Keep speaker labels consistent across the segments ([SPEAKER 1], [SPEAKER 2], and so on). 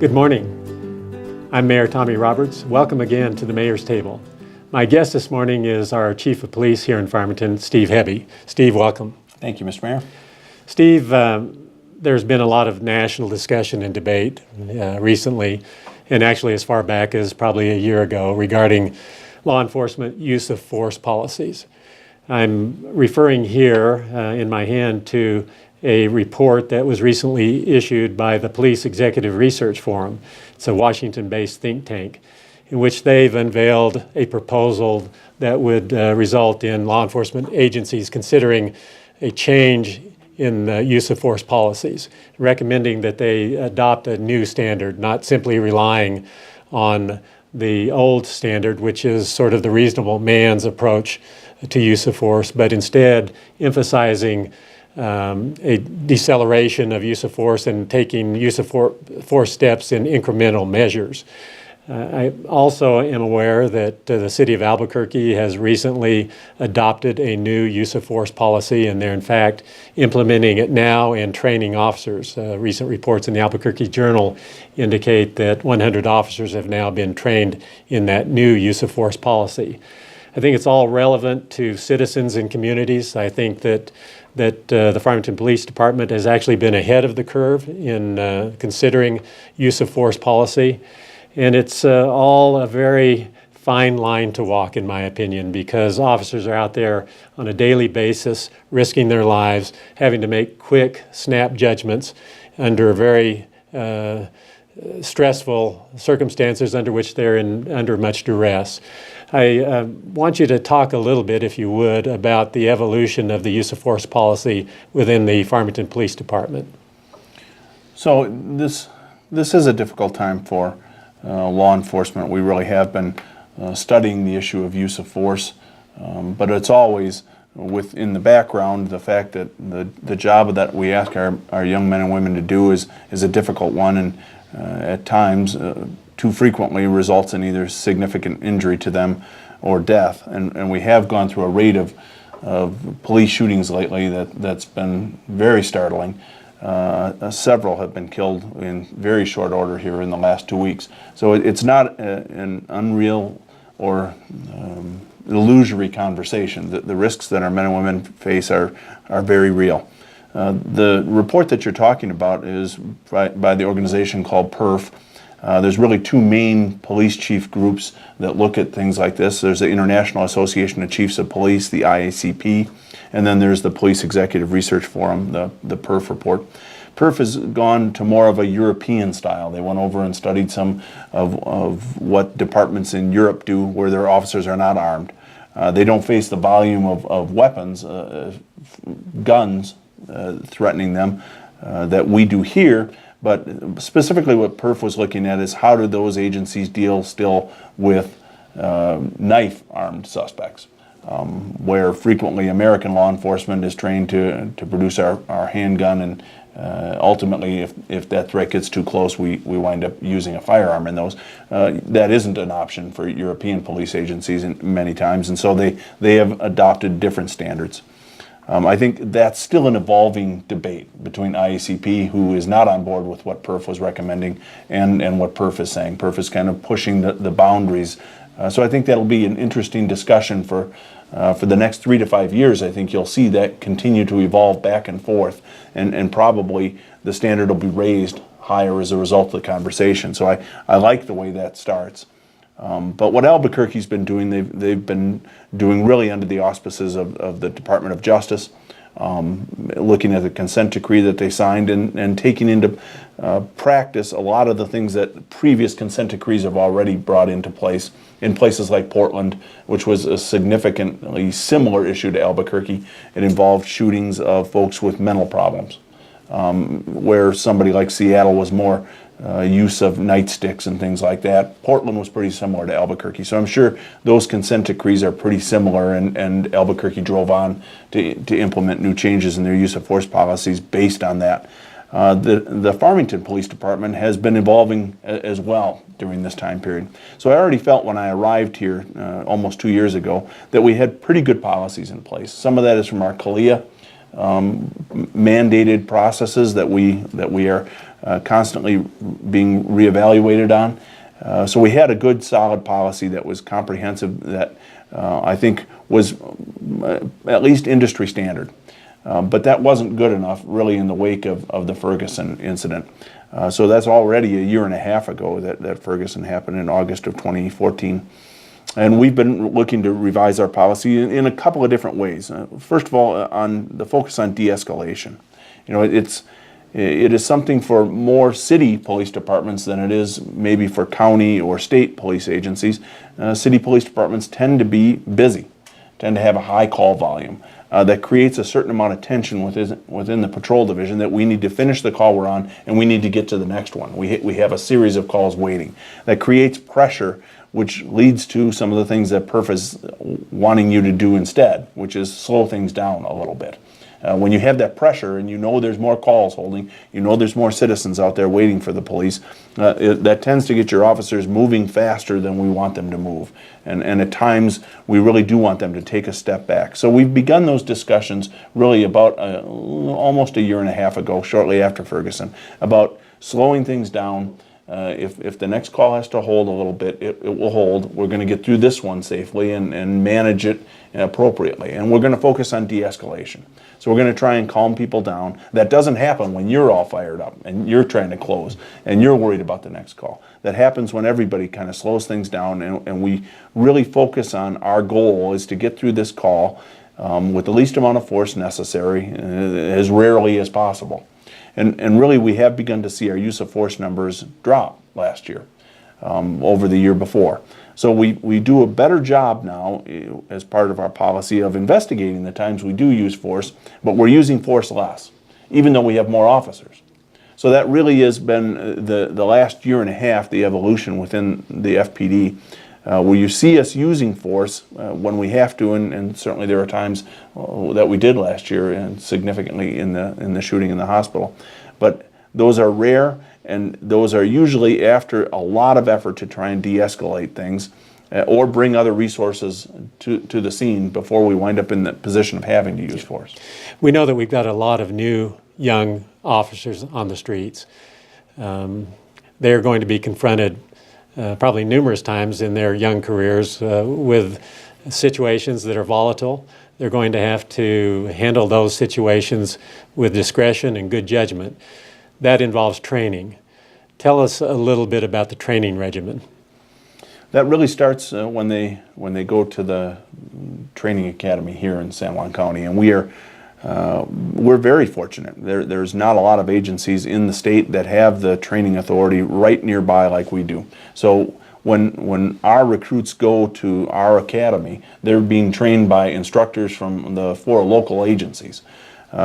[SPEAKER 1] Good morning. I'm Mayor Tommy Roberts. Welcome again to the Mayor's Table. My guest this morning is our Chief of Police here in Farmington, Steve Hebbe. Steve, welcome.
[SPEAKER 2] Thank you, Mr. Mayor.
[SPEAKER 1] Steve, there's been a lot of national discussion and debate recently, and actually as far back as probably a year ago, regarding law enforcement use of force policies. I'm referring here in my hand to a report that was recently issued by the Police Executive Research Forum. It's a Washington-based think tank, in which they've unveiled a proposal that would result in law enforcement agencies considering a change in the use of force policies, recommending that they adopt a new standard, not simply relying on the old standard, which is sort of the reasonable man's approach to use of force, but instead emphasizing a deceleration of use of force and taking use of force steps in incremental measures. I also am aware that the city of Albuquerque has recently adopted a new use of force policy, and they're in fact implementing it now and training officers. Recent reports in the Albuquerque Journal indicate that 100 officers have now been trained in that new use of force policy. I think it's all relevant to citizens and communities. I think that the Farmington Police Department has actually been ahead of the curve in considering use of force policy. And it's all a very fine line to walk, in my opinion, because officers are out there on a daily basis, risking their lives, having to make quick, snap judgments under very stressful circumstances under which they're under much duress. I want you to talk a little bit, if you would, about the evolution of the use of force policy within the Farmington Police Department.
[SPEAKER 2] So this is a difficult time for law enforcement. We really have been studying the issue of use of force, but it's always within the background the fact that the job that we ask our young men and women to do is a difficult one, and at times too frequently results in either significant injury to them or death. And we have gone through a rate of police shootings lately that's been very startling. Several have been killed in very short order here in the last 2 weeks. So it's not an unreal or illusory conversation. The risks that our men and women face are very real. The report that you're talking about is by the organization called PERF. There's really two main police chief groups that look at things like this. There's the International Association of Chiefs of Police, the IACP, and then there's the Police Executive Research Forum, the PERF report. PERF has gone to more of a European style. They went over and studied some of what departments in Europe do where their officers are not armed. They don't face the volume of weapons, guns threatening them that we do here. But specifically what PERF was looking at is how do those agencies deal still with knife-armed suspects, where frequently American law enforcement is trained to produce our handgun, and ultimately if that threat gets too close, we wind up using a firearm in those. That isn't an option for European police agencies many times, and so they have adopted different standards. I think that's still an evolving debate between IACP, who is not on board with what PERF was recommending, and what PERF is saying. PERF is kind of pushing the boundaries. So I think that'll be an interesting discussion for the next 3 to 5 years. I think you'll see that continue to evolve back and forth, and probably the standard will be raised higher as a result of the conversation. So I like the way that starts. But what Albuquerque's been doing, they've been doing really under the auspices of the Department of Justice, looking at the consent decree that they signed and taking into practice a lot of the things that previous consent decrees have already brought into place in places like Portland, which was a significantly similar issue to Albuquerque. It involved shootings of folks with mental problems, where somebody like Seattle was more use of nightsticks and things like that. Portland was pretty similar to Albuquerque. So I'm sure those consent decrees are pretty similar, and Albuquerque drove on to implement new changes in their use of force policies based on that. The Farmington Police Department has been evolving as well during this time period. So I already felt when I arrived here almost 2 years ago that we had pretty good policies in place. Some of that is from our CALEA mandated processes that we are constantly being reevaluated on. So we had a good, solid policy that was comprehensive, that I think was at least industry standard. But that wasn't good enough, really, in the wake of the Ferguson incident. So that's already a year and a half ago that Ferguson happened in August of 2014. And we've been looking to revise our policy in a couple of different ways. First of all, on the focus on de-escalation. You know, it is something for more city police departments than it is maybe for county or state police agencies. City police departments tend to be busy, tend to have a high call volume. That creates a certain amount of tension within the patrol division, that we need to finish the call we're on and we need to get to the next one. We have a series of calls waiting. That creates pressure, which leads to some of the things that PERF is wanting you to do instead, which is slow things down a little bit. When you have that pressure and you know there's more calls holding, you know there's more citizens out there waiting for the police, that tends to get your officers moving faster than we want them to move. And at times, we really do want them to take a step back. So we've begun those discussions really about almost a year and a half ago, shortly after Ferguson, about slowing things down. If the next call has to hold a little bit, it will hold. We're going to get through this one safely and manage it appropriately. And we're going to focus on de-escalation. So we're going to try and calm people down. That doesn't happen when you're all fired up and you're trying to close and you're worried about the next call. That happens when everybody kind of slows things down, and we really focus on our goal is to get through this call with the least amount of force necessary, as rarely as possible. And really, we have begun to see our use of force numbers drop last year over the year before. So we do a better job now as part of our policy of investigating the times we do use force, but we're using force less, even though we have more officers. So that really has been the last year and a half, the evolution within the FPD, where you see us using force when we have to, and certainly there are times that we did last year, and significantly in the shooting in the hospital. But those are rare, and those are usually after a lot of effort to try and de-escalate things or bring other resources to the scene before we wind up in the position of having to use force.
[SPEAKER 1] We know that we've got a lot of new young officers on the streets. They're going to be confronted probably numerous times in their young careers with situations that are volatile. They're going to have to handle those situations with discretion and good judgment. That involves training. Tell us a little bit about the training regimen.
[SPEAKER 2] That really starts when they go to the training academy here in San Juan County, and we're very fortunate. There's not a lot of agencies in the state that have the training authority right nearby like we do. So when our recruits go to our academy, they're being trained by instructors from the 4 local agencies.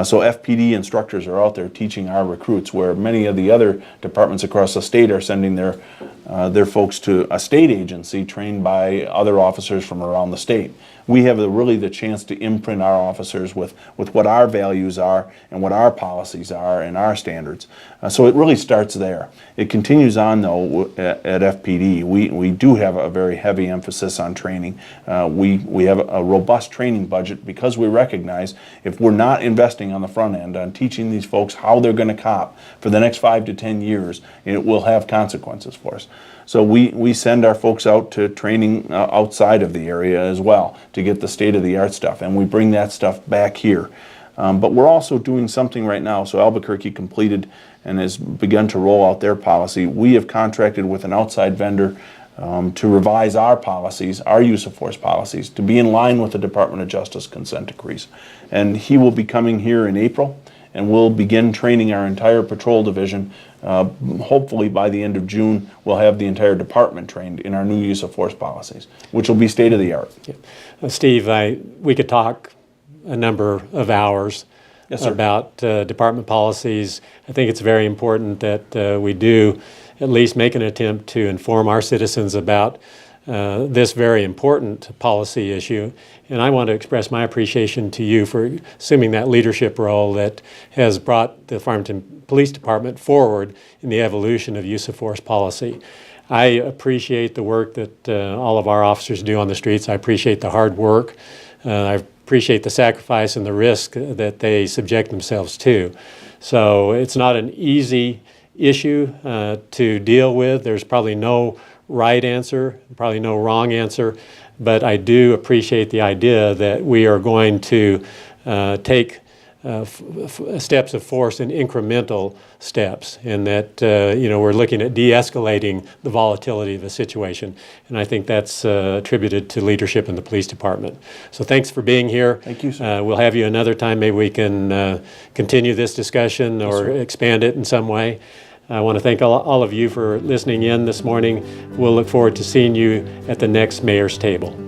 [SPEAKER 2] So FPD instructors are out there teaching our recruits, where many of the other departments across the state are sending their folks to a state agency trained by other officers from around the state. We have really the chance to imprint our officers with what our values are and what our policies are and our standards. So it really starts there. It continues on, though, at FPD. We do have a very heavy emphasis on training. We have a robust training budget because we recognize if we're not investing on the front end on teaching these folks how they're going to cop for the next 5 to 10 years, it will have consequences for us. So we send our folks out to training outside of the area as well to get the state-of-the-art stuff, and we bring that stuff back here. But we're also doing something right now. So Albuquerque completed and has begun to roll out their policy. We have contracted with an outside vendor to revise our policies, our use of force policies, to be in line with the Department of Justice consent decrees. And he will be coming here in April, and we'll begin training our entire patrol division. Hopefully by the end of June, we'll have the entire department trained in our new use of force policies, which will be state-of-the-art.
[SPEAKER 1] Yeah. Steve, we could talk a number of hours about department policies. I think it's very important that we do at least make an attempt to inform our citizens about this very important policy issue. And I want to express my appreciation to you for assuming that leadership role that has brought the Farmington Police Department forward in the evolution of use of force policy. I appreciate the work that all of our officers do on the streets. I appreciate the hard work. I appreciate the sacrifice and the risk that they subject themselves to. So it's not an easy issue to deal with. There's probably no right answer, probably no wrong answer, but I do appreciate the idea that we are going to take steps of force in incremental steps, and that we're looking at de-escalating the volatility of the situation. And I think that's attributed to leadership in the police department. So thanks for being here.
[SPEAKER 2] Thank you, sir.
[SPEAKER 1] We'll have you another time. Maybe we can continue this discussion or expand it in some way. I want to thank all of you for listening in this morning. We'll look forward to seeing you at the next mayor's table.